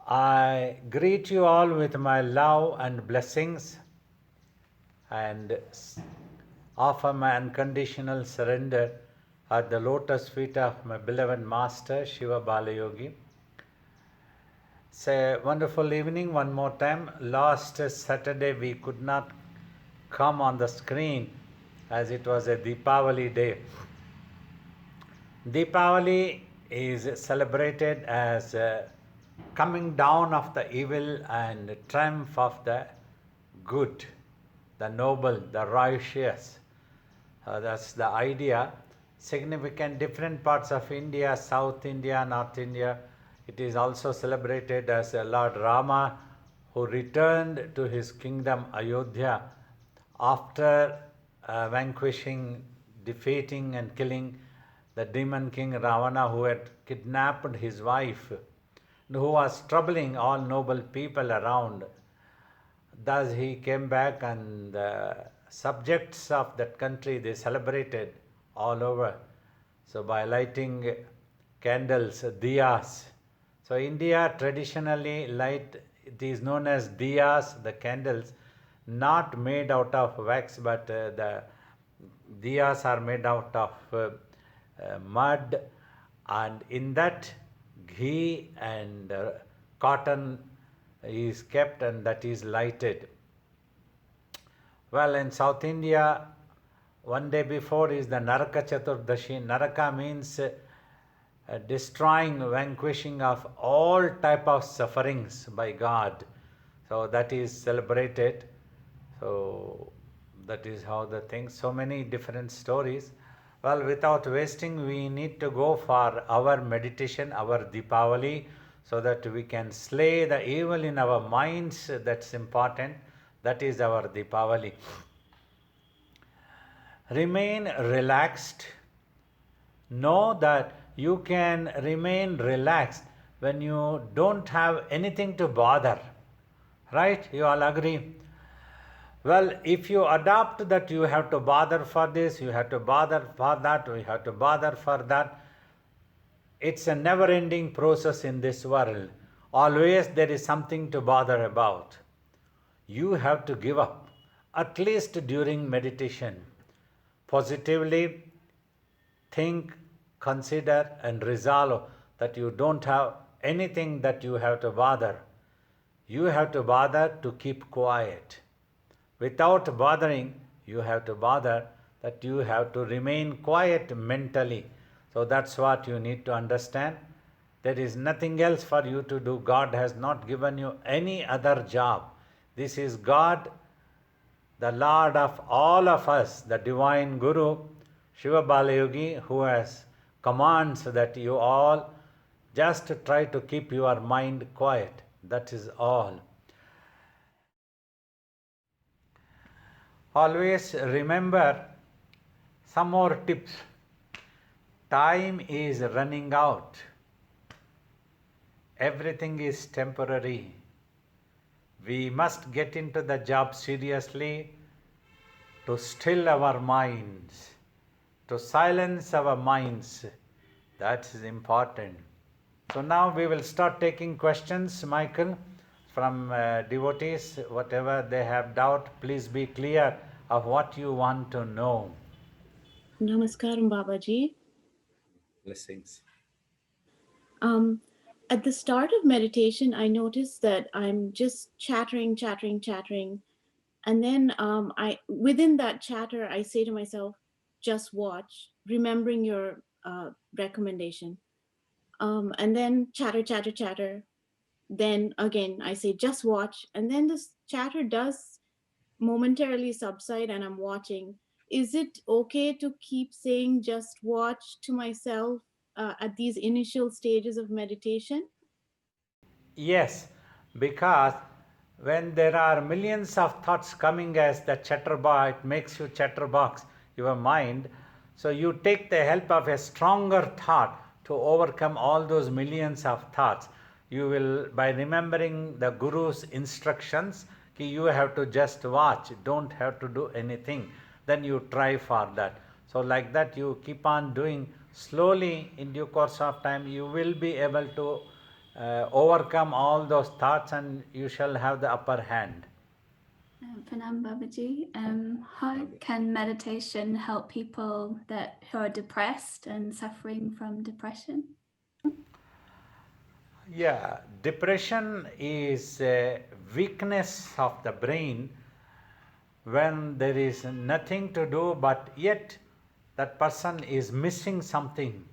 I greet you all with my love and blessings and offer my unconditional surrender at the lotus feet of my beloved Master Shiva Balayogi. It's a wonderful evening one more time. Last Saturday we could not come on the screen as it was a Deepavali day. Deepavali is celebrated as coming down of the evil and triumph of the good, the noble, the righteous. That's the idea. Significant different parts of India, South India, North India. It is also celebrated as Lord Rama who returned to his kingdom Ayodhya after vanquishing, defeating and killing the demon king Ravana who had kidnapped his wife, who was troubling all noble people around. Thus he came back and the subjects of that country, they celebrated all over. So by lighting candles, diyas. So India traditionally light, it is known as diyas, the candles, not made out of wax, but the diyas are made out of mud, and in that ghee and cotton is kept and that is lighted. Well, in South India, one day before is the Naraka Chaturdashi. Naraka means destroying, vanquishing of all type of sufferings by God. So that is celebrated. So that is how the things, so many different stories. Well, without wasting, we need to go for our meditation, our Deepavali, so that we can slay the evil in our minds. That's important. That is our Deepavali. Remain relaxed. Know that you can remain relaxed when you don't have anything to bother. Right? You all agree? Well, if you adopt that you have to bother for this, you have to bother for that, you have to bother for that, it's a never-ending process in this world. Always there is something to bother about. You have to give up, at least during meditation. Positively think, consider and resolve that you don't have anything that you have to bother. You have to bother to keep quiet. Without bothering, you have to bother that you have to remain quiet mentally. So that's what you need to understand. There is nothing else for you to do. God has not given you any other job. This is God, the Lord of all of us, the Divine Guru, Shiva Balayogi, who has commands that you all just try to keep your mind quiet. That is all. Always remember some more tips. Time is running out. Everything is temporary. We must get into the job seriously to still our minds, to silence our minds. That is important. So now we will start taking questions, Michael, from devotees. Whatever they have doubt, please be clear of what you want to know. Namaskaram, Babaji. Blessings. At the start of meditation, I noticed that I'm just chattering. And then I within that chatter, I say to myself, just watch, remembering your recommendation. And then chatter. Then again, I say, just watch. And then this chatter does momentarily subside and I'm watching. Is it okay to keep saying just watch to myself at these initial stages of meditation? Yes, because when there are millions of thoughts coming as the chatterbox, it makes you chatterbox, your mind. So you take the help of a stronger thought to overcome all those millions of thoughts. You will, by remembering the Guru's instructions, you have to just watch, don't have to do anything. Then you try for that. So like that you keep on doing slowly. In due course of time you will be able to overcome all those thoughts and you shall have the upper hand. Pranam Babaji, how can meditation help people who are depressed and suffering from depression? Yeah, depression is a weakness of the brain when there is nothing to do, but yet that person is missing something.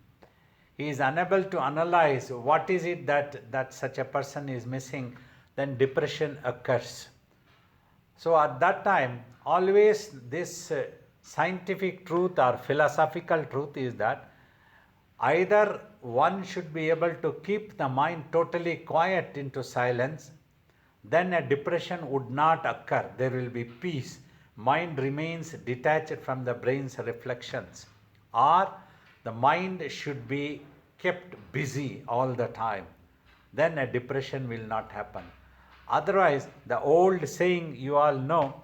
He is unable to analyze what is it that such a person is missing, then depression occurs. So at that time, always this scientific truth or philosophical truth is that either one should be able to keep the mind totally quiet into silence, then a depression would not occur. There will be peace. Mind remains detached from the brain's reflections. Or the mind should be kept busy all the time. Then a depression will not happen. Otherwise, the old saying you all know,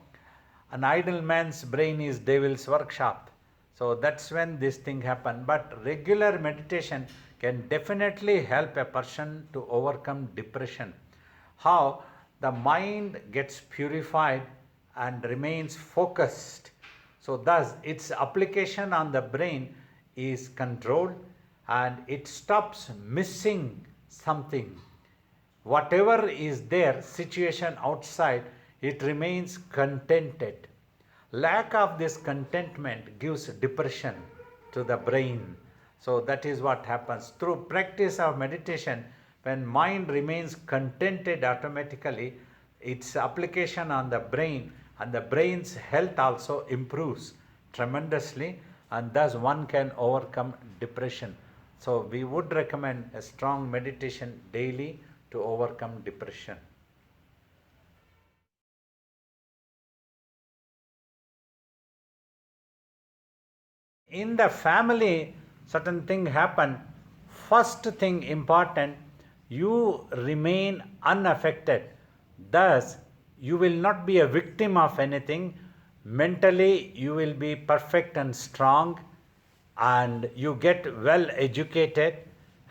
an idle man's brain is devil's workshop. So that's when this thing happen. But regular meditation can definitely help a person to overcome depression. How? The mind gets purified and remains focused. So thus its application on the brain is controlled and it stops missing something. Whatever is there, situation outside, it remains contented. Lack of this contentment gives depression to the brain. So that is what happens. Through practice of meditation, when mind remains contented automatically, its application on the brain and the brain's health also improves tremendously, and thus one can overcome depression. So we would recommend a strong meditation daily to overcome depression. In the family, certain thing happen. First thing important, you remain unaffected. Thus, you will not be a victim of anything. Mentally, you will be perfect and strong, and you get well educated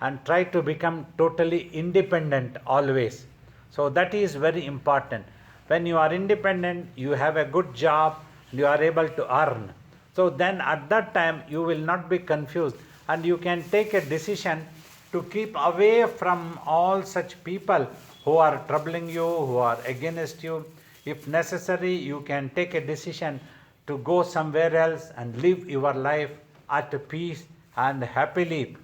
and try to become totally independent always. So that is very important. When you are independent, you have a good job, you are able to earn. So then at that time you will not be confused and you can take a decision to keep away from all such people who are troubling you, who are against you. If necessary, you can take a decision to go somewhere else and live your life at peace and happily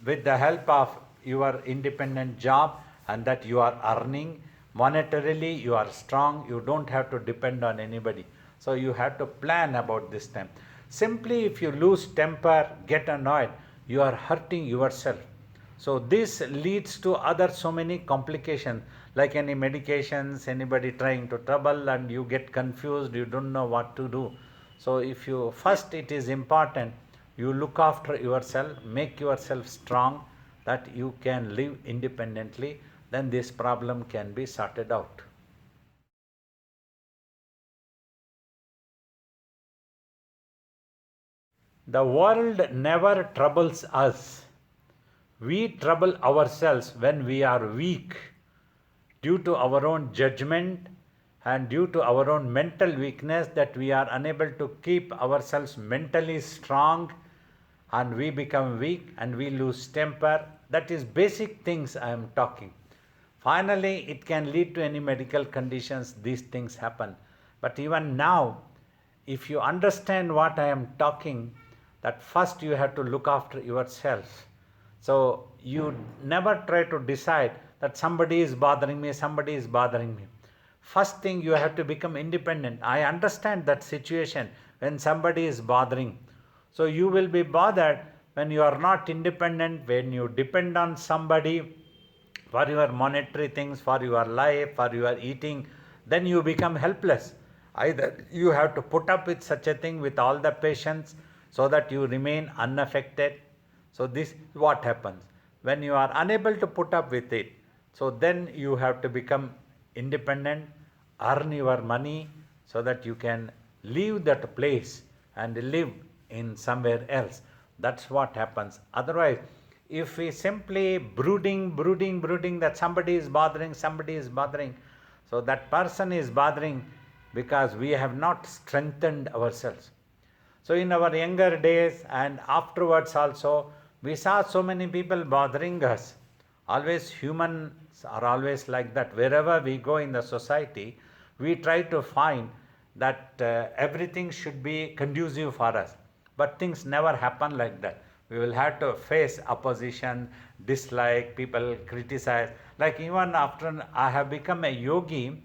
with the help of your independent job, and that you are earning monetarily, you are strong, you don't have to depend on anybody. So you have to plan about this time. Simply if you lose temper, get annoyed, you are hurting yourself. So this leads to other so many complications, like any medications, anybody trying to trouble and you get confused, you don't know what to do. So if you first, it is important you look after yourself, make yourself strong, that you can live independently, then this problem can be sorted out. The world never troubles us. We trouble ourselves when we are weak due to our own judgment and due to our own mental weakness, that we are unable to keep ourselves mentally strong, and we become weak and we lose temper. That is basic things I am talking. Finally, it can lead to any medical conditions, these things happen. But even now, if you understand what I am talking, that first you have to look after yourself. So you never try to decide that somebody is bothering me, somebody is bothering me. First thing, you have to become independent. I understand that situation when somebody is bothering. So you will be bothered when you are not independent, when you depend on somebody for your monetary things, for your life, for your eating, then you become helpless. Either you have to put up with such a thing with all the patience so that you remain unaffected. So this is what happens. When you are unable to put up with it, so then you have to become independent, earn your money so that you can leave that place and live in somewhere else. That's what happens. Otherwise, if we simply brooding that somebody is bothering, so that person is bothering because we have not strengthened ourselves. So in our younger days and afterwards also, we saw so many people bothering us. Always humans are always like that. Wherever we go in the society, we try to find that everything should be conducive for us. But things never happen like that. We will have to face opposition, dislike, people criticize. Like even after I have become a yogi,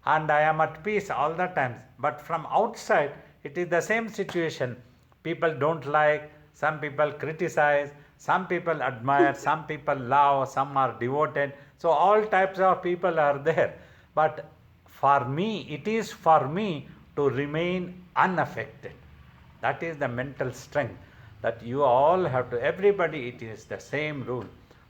and I am at peace all the time. But from outside, it is the same situation. People don't like, some people criticize, some people admire, some people love, some are devoted. So all types of people are there. But for me, it is for me to remain unaffected. That is the mental strength that you all have to, everybody, it is the same rule.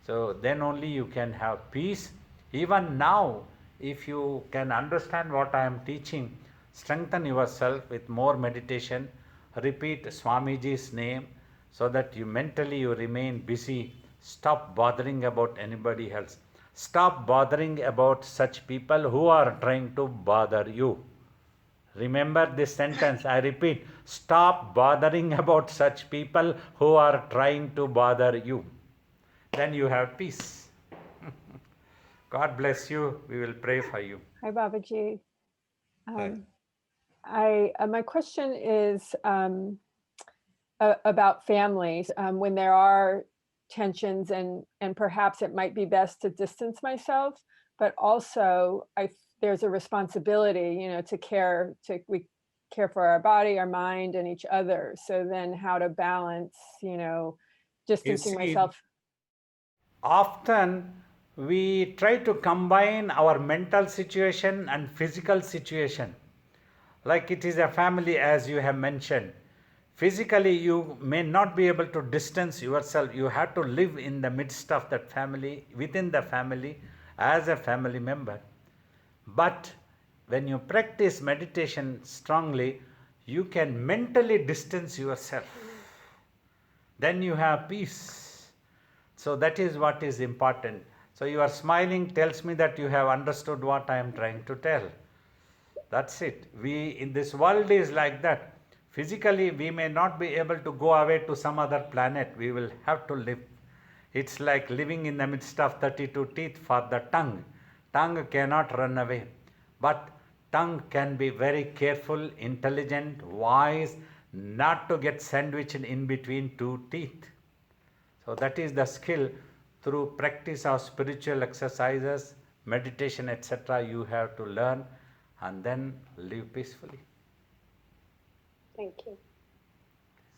So then only you can have peace. Even now, if you can understand what I am teaching, strengthen yourself with more meditation, repeat Swamiji's name so that you mentally you remain busy. Stop bothering about anybody else. Stop bothering about such people who are trying to bother you. Remember this sentence, I repeat, stop bothering about such people who are trying to bother you. Then you have peace. God bless you. We will pray for you. Hi, Babaji. Hi. My question is about families. When there are tensions and perhaps it might be best to distance myself, but also there's a responsibility, we care for our body, our mind, and each other. So then how to balance, distancing myself. Often we try to combine our mental situation and physical situation. Like it is a family, as you have mentioned. Physically, you may not be able to distance yourself. You have to live in the midst of that family, within the family, as a family member. But when you practice meditation strongly, you can mentally distance yourself. Then you have peace. So that is what is important. So your smiling tells me that you have understood what I am trying to tell. That's it. We in this world is like that. Physically, we may not be able to go away to some other planet. We will have to live. It's like living in the midst of 32 teeth for the tongue. Tongue cannot run away. But tongue can be very careful, intelligent, wise, not to get sandwiched in between two teeth. So that is the skill. Through practice of spiritual exercises, meditation, etc., you have to learn and then live peacefully. Thank you.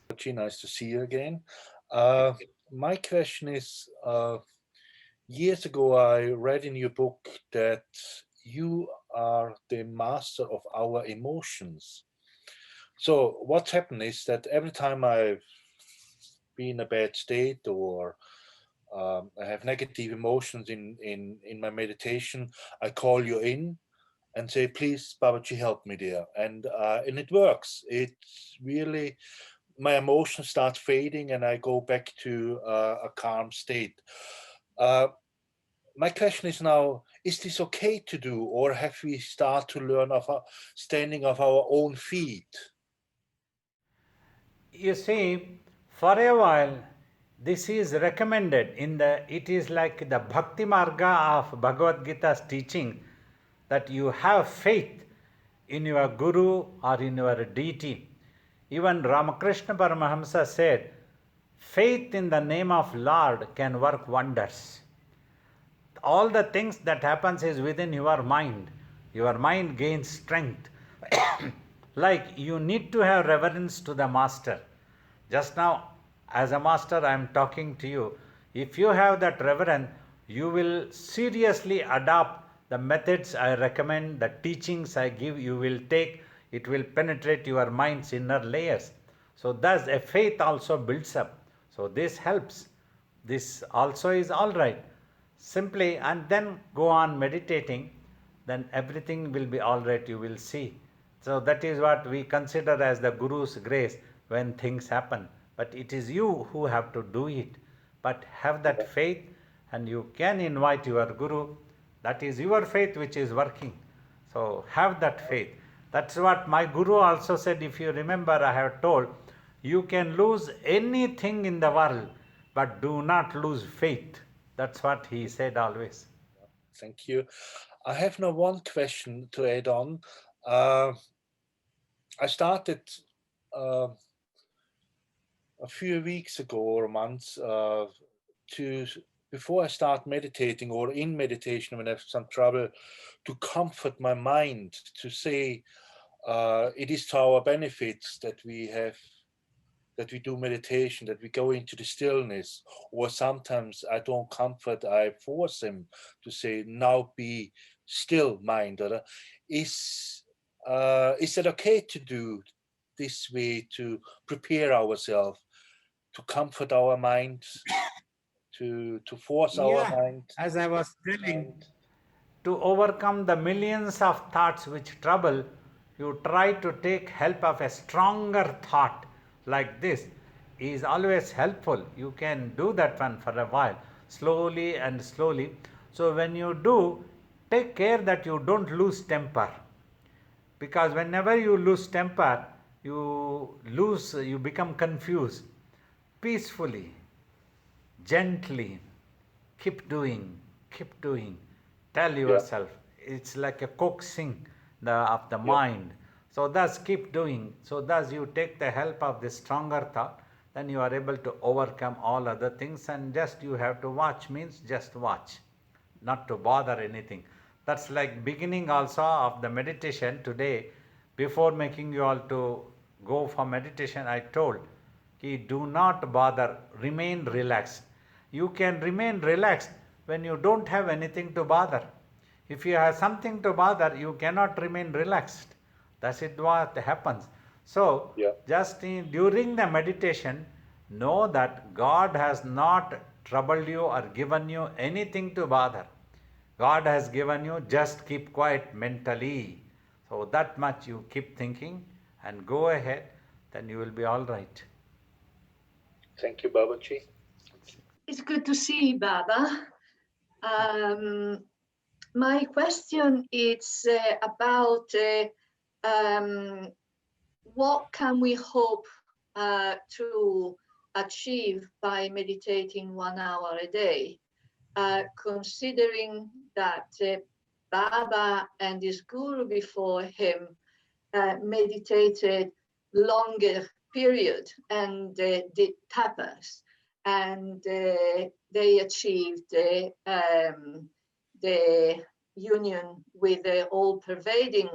Babaji, nice to see you again. My question is, years ago I read in your book that you are the master of our emotions. So what's happened is that every time I've been in a bad state or I have negative emotions in my meditation, I call you in and say, please, Babaji, help me there. And it works. It's really, my emotions start fading and I go back to a calm state. My question is now, is this okay to do, or have we start to learn of standing of our own feet? You see, for a while, this is recommended it is like the Bhakti Marga of Bhagavad Gita's teaching, that you have faith in your Guru or in your deity. Even Ramakrishna Paramahamsa said, faith in the name of Lord can work wonders. All the things that happens is within your mind. Your mind gains strength. Like you need to have reverence to the master. Just now, as a master, I am talking to you. If you have that reverence, you will seriously adopt the methods I recommend, the teachings I give, you will take. It will penetrate your mind's inner layers. So thus a faith also builds up. So this helps. This also is all right. Simply, and then go on meditating, then everything will be all right, you will see. So that is what we consider as the Guru's grace when things happen. But it is you who have to do it. but have that faith, and you can invite your guru. That is your faith which is working. So have that faith. That's what my guru also said. If you remember, I have told, you can lose anything in the world, but do not lose faith. That's what he said always. Thank you. I have now one question to add on. I started a few weeks ago or months before I start meditating or in meditation when I have some trouble, to comfort my mind, to say it is to our benefits that we do meditation, that we go into the stillness. Or sometimes I don't comfort, I force him to say, now be still, mind. Is that okay to do this way, to prepare ourselves, to comfort our minds, to force our mind? As I was telling, to overcome the millions of thoughts which trouble, you try to take help of a stronger thought like this is always helpful. You can do that one for a while, slowly and slowly. So when you do, take care that you don't lose temper, because whenever you lose temper, you become confused. Peacefully, gently, keep doing, keep doing. Tell yourself, it's like a coaxing of the mind. So thus keep doing. So thus you take the help of this stronger thought, then you are able to overcome all other things, and just you have to watch means just watch, not to bother anything. That's like beginning also of the meditation today. Before making you all to go for meditation, I told, do not bother, remain relaxed. You can remain relaxed when you don't have anything to bother. If you have something to bother, you cannot remain relaxed. That's it what happens. So, just during the meditation, know that God has not troubled you or given you anything to bother. God has given you, just keep quiet mentally. So that much you keep thinking and go ahead, then you will be all right. Thank you, Babaji. It's good to see you, Baba. My question is about what can we hope to achieve by meditating 1 hour a day, considering that Baba and his guru before him meditated longer period and did tapas, and they achieved the union with the all-pervading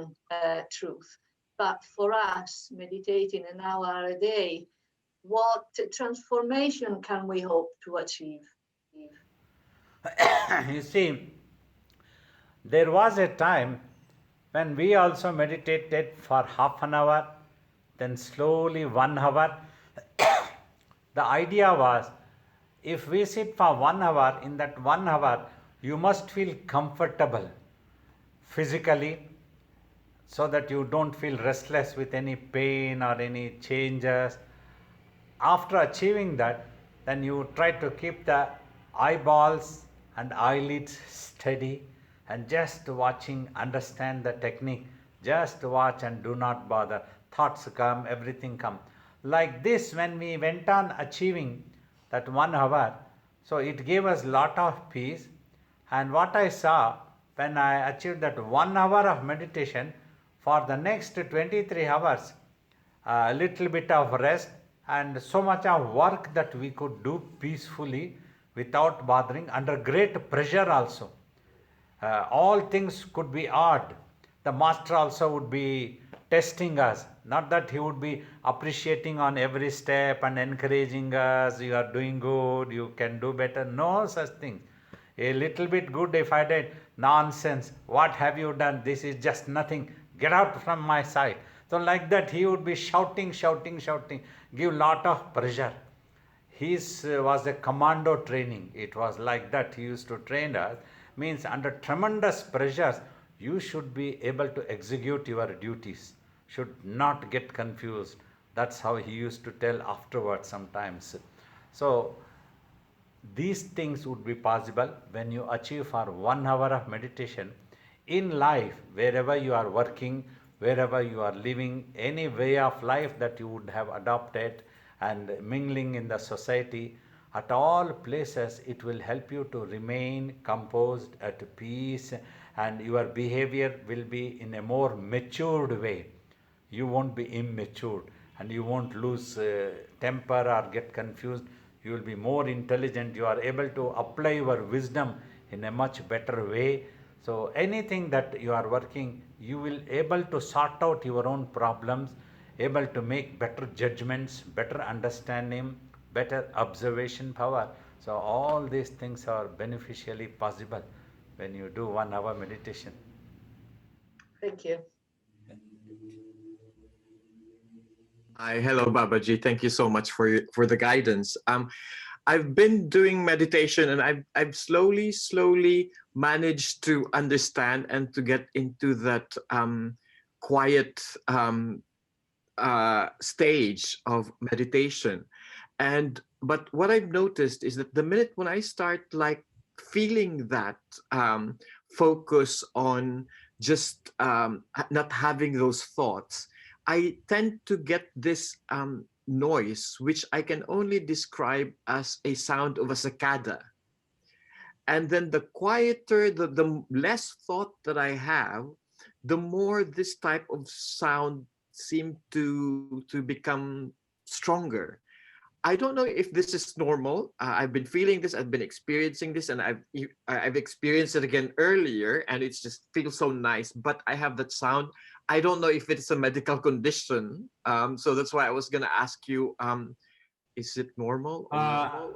truth. But for us, meditating an hour a day, what transformation can we hope to achieve? You see, there was a time when we also meditated for half an hour, then slowly 1 hour. The idea was, if we sit for 1 hour, in that 1 hour, you must feel comfortable physically, so that you don't feel restless with any pain or any changes. After achieving that, then you try to keep the eyeballs and eyelids steady and just watching, understand the technique. Just watch and do not bother. Thoughts come, everything come. Like this, when we went on achieving that 1 hour, so it gave us lot of peace. And what I saw when I achieved that 1 hour of meditation, for the next 23 hours, a little bit of rest and so much of work that we could do peacefully without bothering, under great pressure also. All things could be odd. The master also would be testing us. Not that he would be appreciating on every step and encouraging us, you are doing good, you can do better. No such thing. A little bit good if I did, nonsense, what have you done? This is just nothing. Get out from my sight. So like that he would be shouting, give lot of pressure. His was a commando training. It was like that. He used to train us. Means under tremendous pressures, you should be able to execute your duties. Should not get confused. That's how he used to tell afterwards sometimes. So these things would be possible when you achieve for 1 hour of meditation in life, wherever you are working, wherever you are living, any way of life that you would have adopted and mingling in the society, at all places it will help you to remain composed, at peace, and your behavior will be in a more matured way. You won't be immature and you won't lose temper or get confused. You will be more intelligent. You are able to apply your wisdom in a much better way. So anything that you are working, you will able to sort out your own problems, able to make better judgments, better understanding, better observation power. So all these things are beneficially possible when you do 1 hour meditation. Thank you. Hi, hello, Babaji. Thank you so much for the guidance. I've been doing meditation, and I've slowly managed to understand and to get into that quiet stage of meditation. But what I've noticed is that the minute when I start like feeling that focus on just not having those thoughts, I tend to get this noise, which I can only describe as a sound of a cicada. And then the quieter, the less thought that I have, the more this type of sound seem to become stronger. I don't know if this is normal. I've been feeling this, I've been experiencing this, and I've experienced it again earlier, and it just feels so nice. But I have that sound. I don't know if it's a medical condition. So that's why I was gonna ask you, is it normal or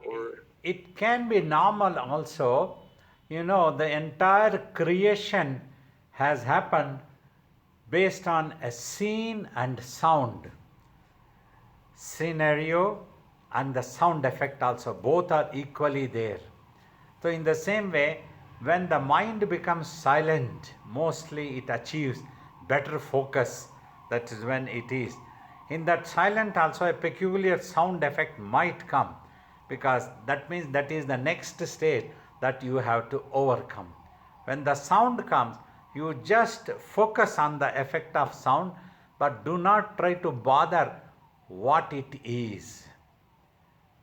It can be normal also. You know, the entire creation has happened based on a scene and sound. Scenario and the sound effect also, both are equally there. So in the same way, when the mind becomes silent, mostly it achieves better focus. That is when it is. In that silent also a peculiar sound effect might come, because that means that is the next stage that you have to overcome. When the sound comes, you just focus on the effect of sound, but do not try to bother what it is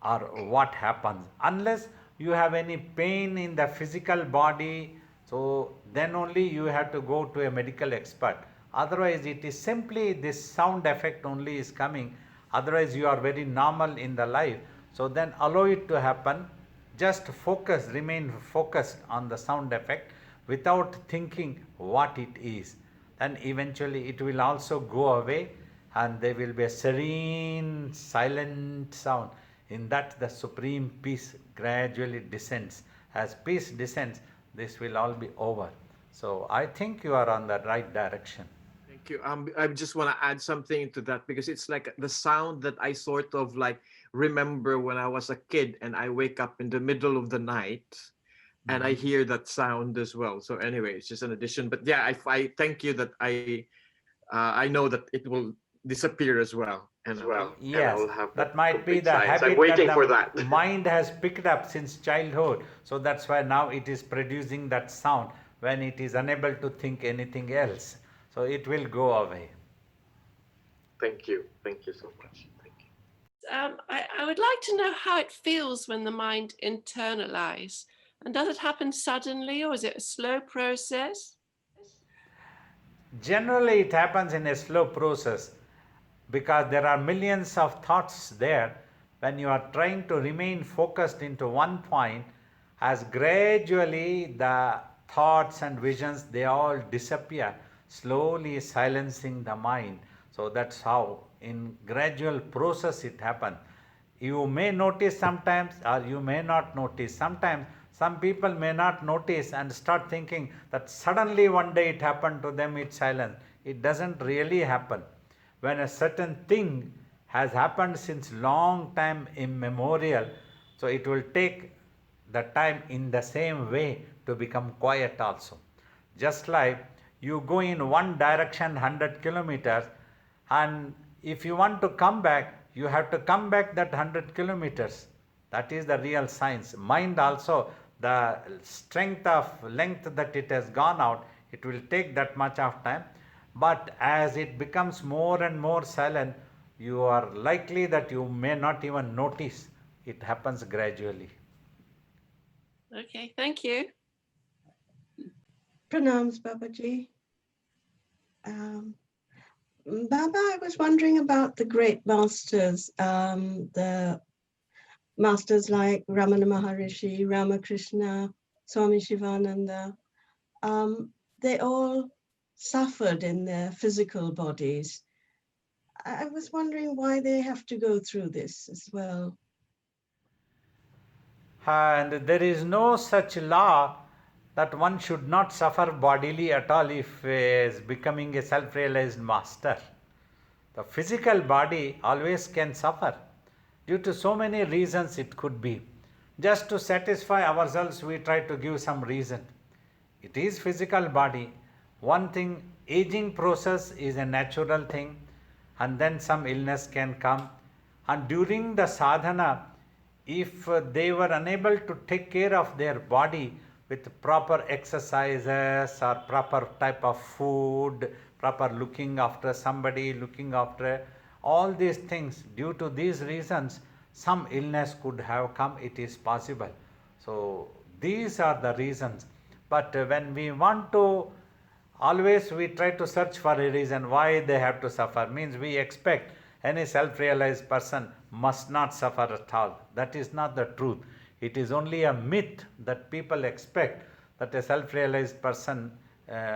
or what happens, unless you have any pain in the physical body. So then only you have to go to a medical expert. Otherwise it is simply this sound effect only is coming. Otherwise you are very normal in the life. So then allow it to happen. Just focus, remain focused on the sound effect without thinking what it is. Then eventually it will also go away, and there will be a serene, silent sound. In that the supreme peace gradually descends. As peace descends, this will all be over. So I think you are on the right direction. Thank you. I just want to add something to that, because it's like the sound that I sort of like remember when I was a kid, and I wake up in the middle of the night and I hear that sound as well. So anyway, it's just an addition. But yeah, I thank you that I know that it will disappear as well. And Yes, I'll have that might be complete the science. habit I'm waiting that for the that. mind has picked up since childhood. So that's why now it is producing that sound when it is unable to think anything else. So it will go away. Thank you. Thank you so much. Thank you. I would like to know how it feels when the mind internalize. And does it happen suddenly, or is it a slow process? Generally, it happens in a slow process, because there are millions of thoughts there. When you are trying to remain focused into one point, as gradually the thoughts and visions, they all disappear, slowly silencing the mind. So that's how in gradual process it happens. You may notice sometimes, or you may not notice sometimes. Some people may not notice and start thinking that suddenly one day it happened to them, it's silent. It doesn't really happen. When a certain thing has happened since long time immemorial, so it will take the time in the same way to become quiet also. Just like you go in one direction 100 kilometers, and if you want to come back, you have to come back that 100 kilometers. That is the real science. Mind also, the strength of length that it has gone out, it will take that much of time. But as it becomes more and more silent, you are likely that you may not even notice. It happens gradually. Okay, thank you. Pranams, Babaji. Baba, I was wondering about the great masters, the masters like Ramana Maharishi, Ramakrishna, Swami Shivananda. They all suffered in their physical bodies. I was wondering why they have to go through this as well. And there is no such law that one should not suffer bodily at all if he is becoming a self-realized master. The physical body always can suffer due to so many reasons. It could be just to satisfy ourselves, we try to give some reason. It is physical body. One thing, aging process is a natural thing, and then some illness can come, and during the sadhana, if they were unable to take care of their body with proper exercises or proper type of food, proper looking after somebody, looking after all these things, due to these reasons some illness could have come. It is possible. So these are the reasons. But when we want to, always we try to search for a reason why they have to suffer, means we expect any self-realized person must not suffer at all. That is not the truth. It is only a myth that people expect that a self-realized person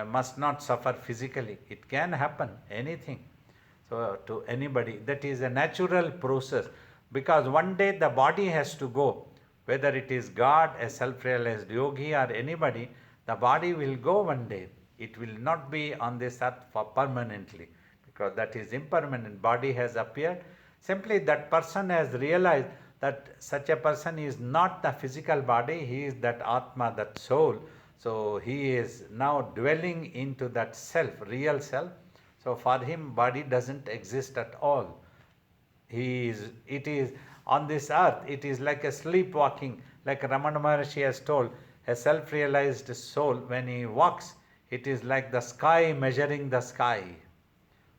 must not suffer physically. It can happen, anything. So to anybody, that is a natural process, because one day the body has to go. Whether it is God, a self-realized yogi, or anybody, the body will go one day. It will not be on this earth for permanently, because that is impermanent. Body has appeared. Simply that person has realized that such a person is not the physical body, he is that Atma, that soul. So he is now dwelling into that self, real self. So for him, body doesn't exist at all. It is on this earth, it is like a sleepwalking, like Ramana Maharshi has told, a self-realized soul, when he walks, it is like the sky measuring the sky.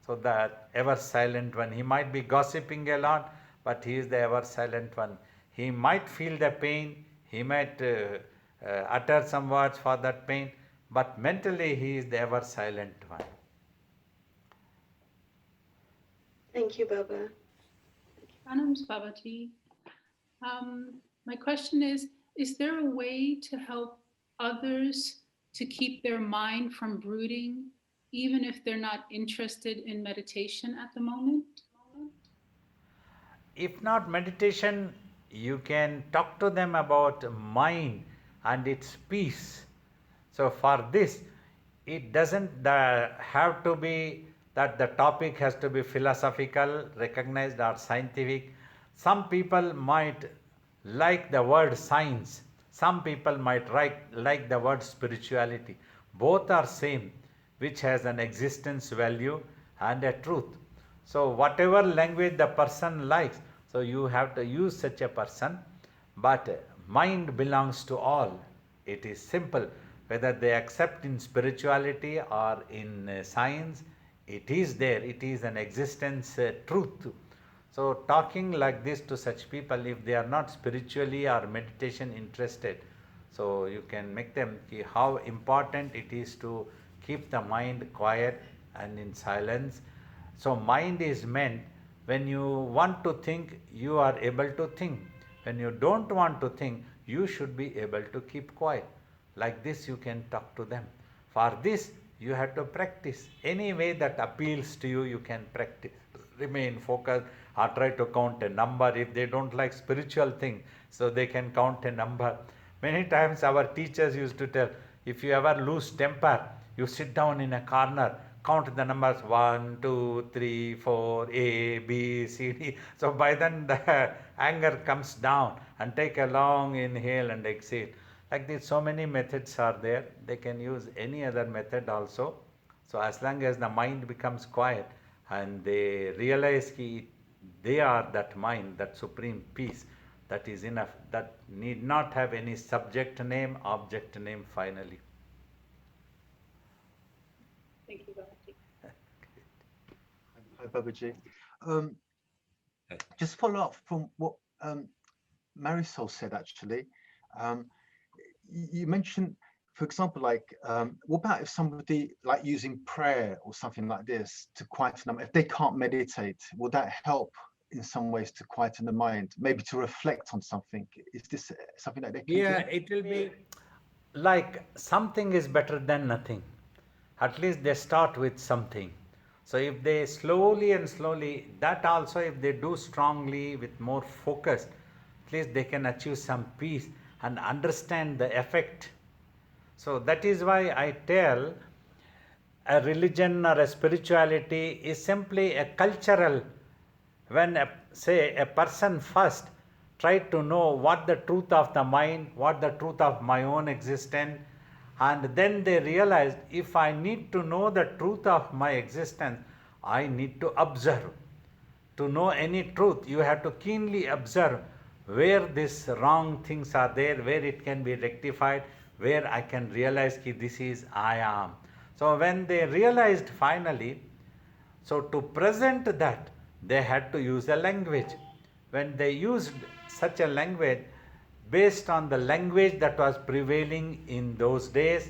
So that ever silent one, he might be gossiping a lot, but he is the ever silent one. He might feel the pain, he might utter some words for that pain, but mentally he is the ever silent one. Thank you, Baba. Pranams, Babaji. My question is there a way to help others to keep their mind from brooding, even if they're not interested in meditation at the moment? If not meditation, you can talk to them about mind and its peace. So for this, it doesn't have to be that the topic has to be philosophical, recognized, or scientific. Some people might like the word science. Some people might like the word spirituality. Both are same, which has an existence value and a truth. So whatever language the person likes, so you have to use such a person. But mind belongs to all. It is simple. Whether they accept in spirituality or in science, it is there. It is an existence truth. So talking like this to such people, if they are not spiritually or meditation interested, so you can make them see how important it is to keep the mind quiet and in silence. So mind is meant, when you want to think, you are able to think. When you don't want to think, you should be able to keep quiet. Like this you can talk to them. For this you have to practice. Any way that appeals to you, you can practice. Remain focused or try to count a number. If they don't like spiritual thing, so they can count a number. Many times our teachers used to tell, if you ever lose temper, you sit down in a corner, count the numbers 1, 2, 3, 4, A, B, C, D. So by then the anger comes down, and take a long inhale and exhale. Like this, so many methods are there. They can use any other method also. So as long as the mind becomes quiet and they realize they are that mind, that supreme peace, That is enough. That need not have any subject name, object name finally. Thank you, Babaji. Hi, Babaji. Just follow up from what Marisol said, actually. You mentioned, for example, like, what about if somebody like using prayer or something like this to quieten them? If they can't meditate, will that help in some ways to quieten the mind, maybe to reflect on something? Is this something that they can Yeah, do? it will be like something is better than nothing. At least they start with something. So if they slowly and slowly, that also if they do strongly with more focus, at least they can achieve some peace and understand the effect. So that is why I tell a religion or a spirituality is simply a cultural. When say a person first tried to know what the truth of the mind, what the truth of my own existence, and then they realized if I need to know the truth of my existence, I need to observe. To know any truth, you have to keenly observe where these wrong things are there, where it can be rectified, where I can realize that this is I am. So when they realized finally, so to present that, they had to use a language. When they used such a language, based on the language that was prevailing in those days,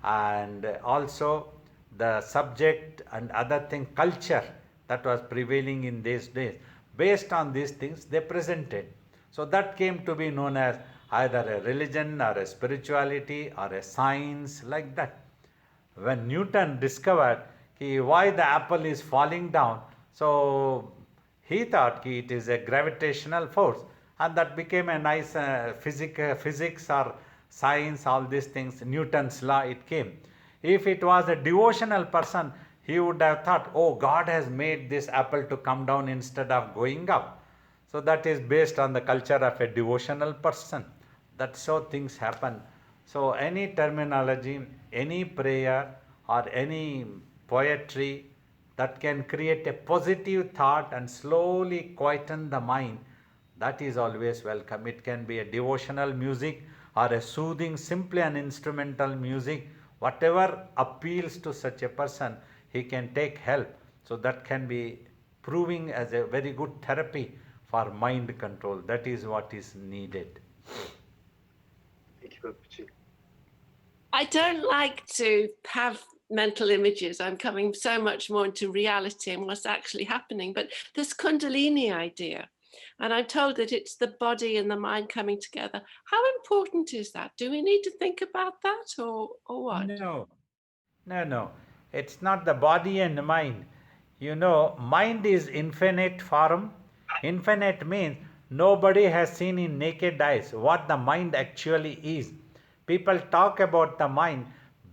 and also the subject and other thing, culture that was prevailing in these days, based on these things they presented. So that came to be known as either a religion or a spirituality or a science, like that. When Newton discovered why the apple is falling down, so he thought it is a gravitational force, and that became a nice physics or science, all these things, Newton's law, it came. If it was a devotional person, he would have thought, oh, God has made this apple to come down instead of going up. So that is based on the culture of a devotional person. That's how things happen. So any terminology, any prayer or any poetry that can create a positive thought and slowly quieten the mind, that is always welcome. It can be a devotional music or a soothing, simply an instrumental music, whatever appeals to such a person, he can take help. So that can be proving as a very good therapy for mind control. That is what is needed. Thank you, Babaji. I don't like to have mental images. I'm coming so much more into reality and what's actually happening. But this Kundalini idea, and I'm told that it's the body and the mind coming together. How important is that? Do we need to think about that or what? No. It's not the body and mind. You know, mind is infinite form. Infinite means nobody has seen in naked eyes what the mind actually is. People talk about the mind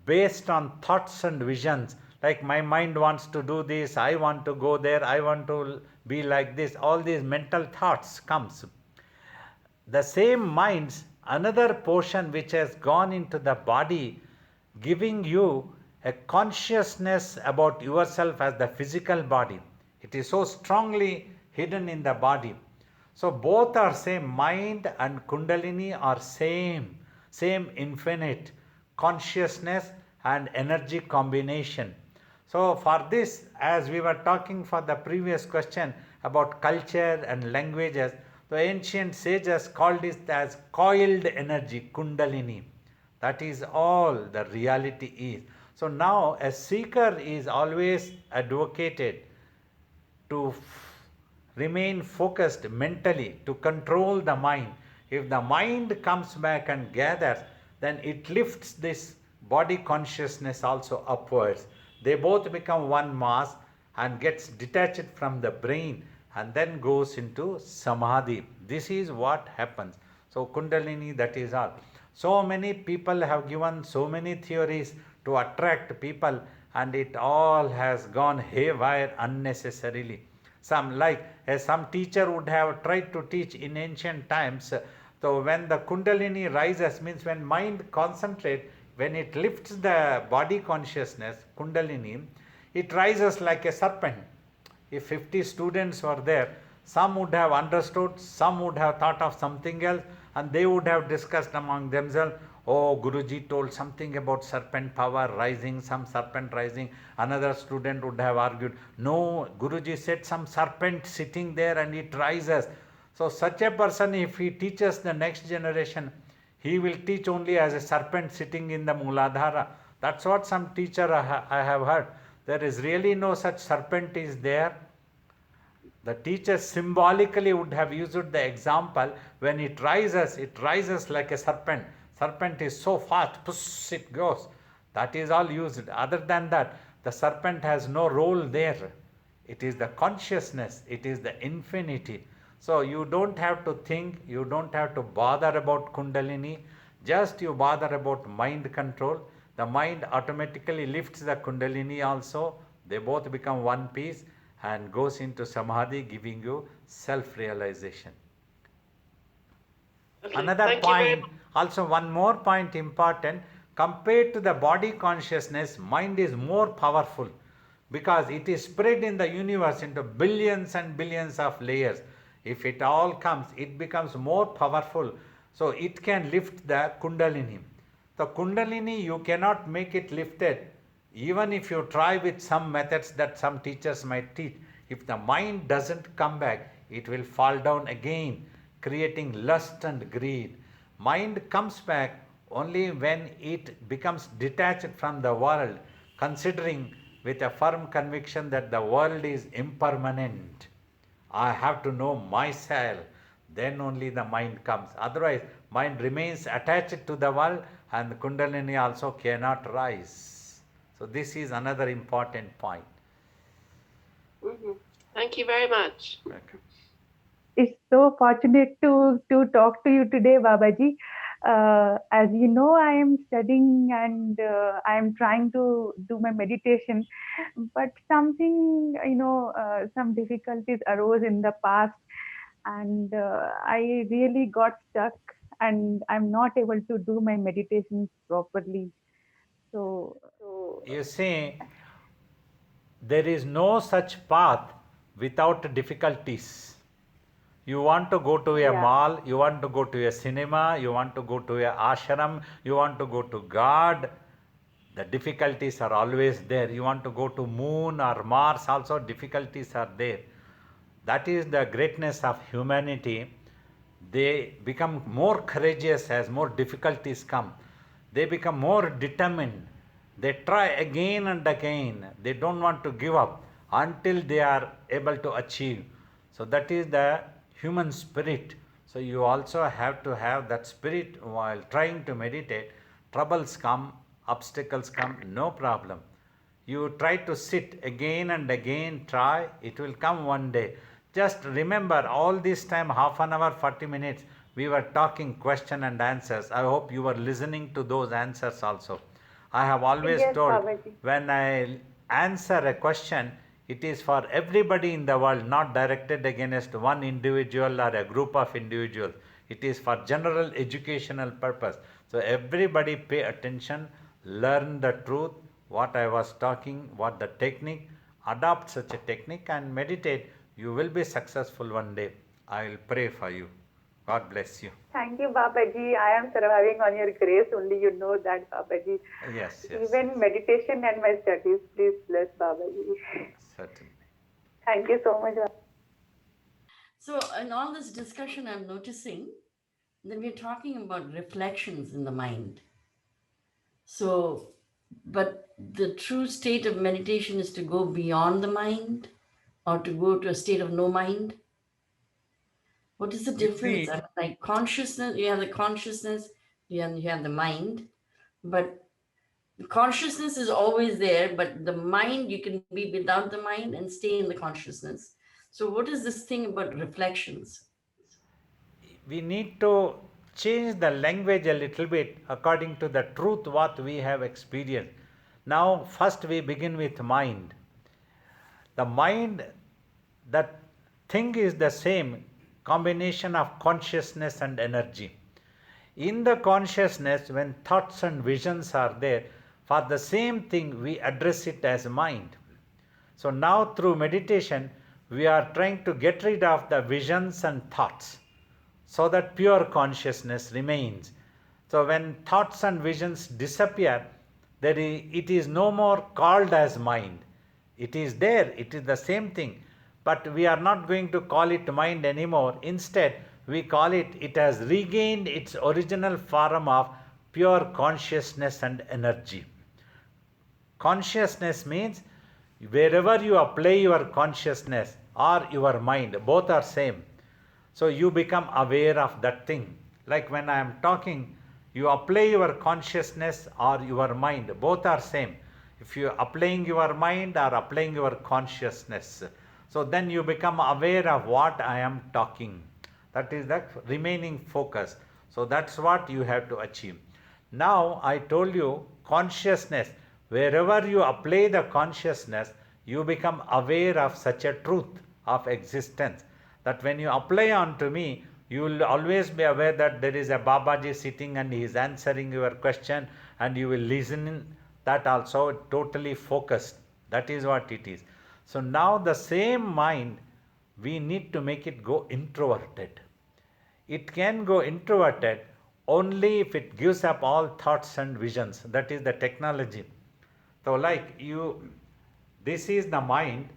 based on thoughts and visions. Like my mind wants to do this, I want to go there, I want to be like this. All these mental thoughts comes. The same mind's another portion which has gone into the body, giving you a consciousness about yourself as the physical body. It is so strongly hidden in the body. So both are same. Mind and Kundalini are same infinite consciousness and energy combination. So for this, as we were talking for the previous question about culture and languages, the ancient sages called it as coiled energy, Kundalini. That is all the reality is. So now a seeker is always advocated to remain focused mentally, to control the mind. If the mind comes back and gathers, then it lifts this body consciousness also upwards. They both become one mass and gets detached from the brain and then goes into samadhi. This is what happens. So Kundalini, that is all. So many people have given so many theories to attract people, and it all has gone haywire unnecessarily. Some teacher would have tried to teach in ancient times. So when the Kundalini rises, means when mind concentrates, when it lifts the body consciousness, Kundalini, it rises like a serpent. If 50 students were there, Some would have understood, some would have thought of something else, and they would have discussed among themselves, oh, Guruji told something about serpent power rising, some serpent rising. Another student would have argued, no, Guruji said some serpent sitting there and it rises. So such a person, if he teaches the next generation, he will teach only as a serpent sitting in the Mooladhara. That's what some teacher I have heard. There is really no such serpent is there. The teacher symbolically would have used the example, when it rises like a serpent. Serpent is so fast, push, it goes. That is all used. Other than that, the serpent has no role there. It is the consciousness, it is the infinity. So you don't have to think, you don't have to bother about Kundalini, just you bother about mind control. The mind automatically lifts the Kundalini also. They both become one piece and goes into Samadhi, giving you self-realization. Okay, Another thank you very point, also one more point important, compared to the body consciousness, mind is more powerful because it is spread in the universe into billions and billions of layers. If it all comes, it becomes more powerful. So it can lift the Kundalini. The Kundalini, you cannot make it lifted. Even if you try with some methods that some teachers might teach, if the mind doesn't come back, it will fall down again, creating lust and greed. Mind comes back only when it becomes detached from the world, considering with a firm conviction that the world is impermanent. I have to know myself, then only the mind comes. Otherwise, mind remains attached to the world and the Kundalini also cannot rise. So this is another important point. Thank you very much. Welcome. It's so fortunate to talk to you today, Babaji. As you know, I am studying and I am trying to do my meditation, but something, some difficulties arose in the past, and I really got stuck, and I'm not able to do my meditations properly. So You see, there is no such path without difficulties. You want to go to a mall, you want to go to a cinema, you want to go to a ashram, you want to go to God, the difficulties are always there. You want to go to moon or Mars, also difficulties are there. That is the greatness of humanity. They become more courageous as more difficulties come. They become more determined. They try again and again. They don't want to give up until they are able to achieve. So that is the human spirit. So you also have to have that spirit while trying to meditate. Troubles come, obstacles come, no problem. You try to sit again and again, try, it will come one day. Just remember, all this time, half an hour, 40 minutes, we were talking question and answers. I hope you were listening to those answers also. I have always told, when I answer a question, it is for everybody in the world, not directed against one individual or a group of individuals. It is for general educational purpose. So everybody pay attention, learn the truth, what I was talking, what the technique, adopt such a technique and meditate. You will be successful one day. I will pray for you. God bless you. thank you, Babaji. I am surviving on your grace. Only you know that, Babaji. Yes. Even meditation and my studies, please bless Babaji. Certainly. Thank you so much. So in all this discussion, I'm noticing that we're talking about reflections in the mind. So, but the true state of meditation is to go beyond the mind or to go to a state of no mind. What is the difference? I mean, like consciousness, you have the consciousness, you have the mind, but consciousness is always there, but the mind, you can be without the mind and stay in the consciousness. So what is this thing about reflections? We need to change the language a little bit according to the truth what we have experienced. Now, first we begin with mind. The mind, that thing is the same, combination of consciousness and energy. In the consciousness, when thoughts and visions are there, for the same thing we address it as mind. So now through meditation, we are trying to get rid of the visions and thoughts so that pure consciousness remains. So when thoughts and visions disappear, it is no more called as mind. It is there, it is the same thing, but we are not going to call it mind anymore. Instead, we call it has regained its original form of pure consciousness and energy. Consciousness means wherever you apply your consciousness or your mind, both are same. So you become aware of that thing. Like when I am talking, you apply your consciousness or your mind, both are same. If you are applying your mind or applying your consciousness, so then you become aware of what I am talking. That is the remaining focus. So that's what you have to achieve. Now I told you consciousness, wherever you apply the consciousness, you become aware of such a truth of existence, that when you apply onto me, you will always be aware that there is a Babaji sitting and he is answering your question, and you will listen in that also totally focused. That is what it is. So now the same mind, we need to make it go introverted. It can go introverted only if it gives up all thoughts and visions. That is the technology. So like this is the mind,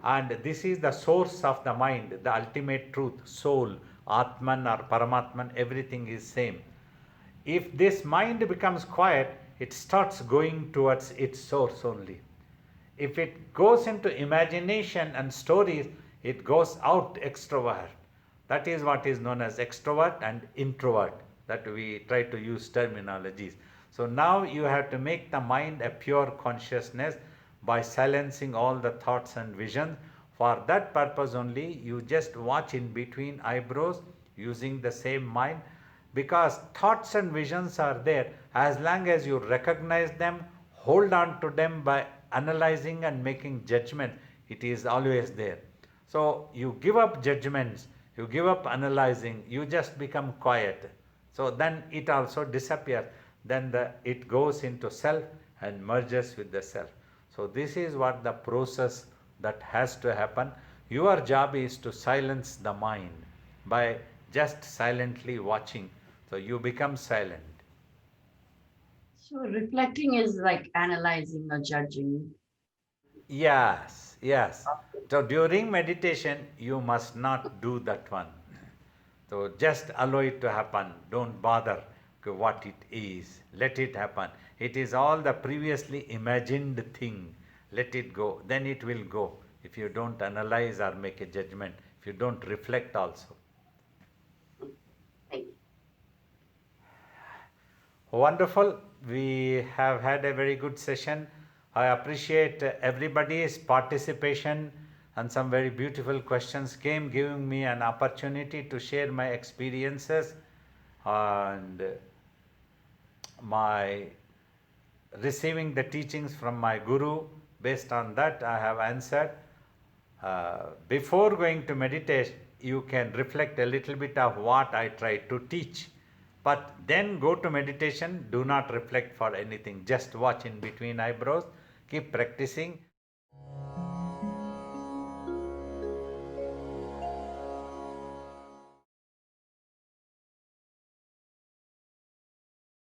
and this is the source of the mind, the ultimate truth, soul, Atman or Paramatman, everything is same. If this mind becomes quiet, it starts going towards its source only. If it goes into imagination and stories, it goes out extrovert. That is what is known as extrovert and introvert, that we try to use terminologies. So now you have to make the mind a pure consciousness by silencing all the thoughts and visions. For that purpose only, you just watch in between eyebrows using the same mind, because thoughts and visions are there. As long as you recognize them, hold on to them by analyzing and making judgment, it is always there. So you give up judgments, you give up analyzing, you just become quiet. So then it also disappears. Then it goes into self and merges with the self. So this is what the process that has to happen. Your job is to silence the mind by just silently watching. So you become silent. So reflecting is like analyzing or judging. Yes, yes. So during meditation, you must not do that one. So just allow it to happen. Don't bother what it is. Let it happen. It is all the previously imagined thing. Let it go. Then it will go. If you don't analyze or make a judgment, if you don't reflect also. Wonderful. We have had a very good session. I appreciate everybody's participation, and some very beautiful questions came, giving me an opportunity to share my experiences and my receiving the teachings from my guru. Based on that, I have answered. Before going to meditate, you can reflect a little bit of what I try to teach. But then go to meditation, do not reflect for anything. Just watch in between eyebrows, keep practicing.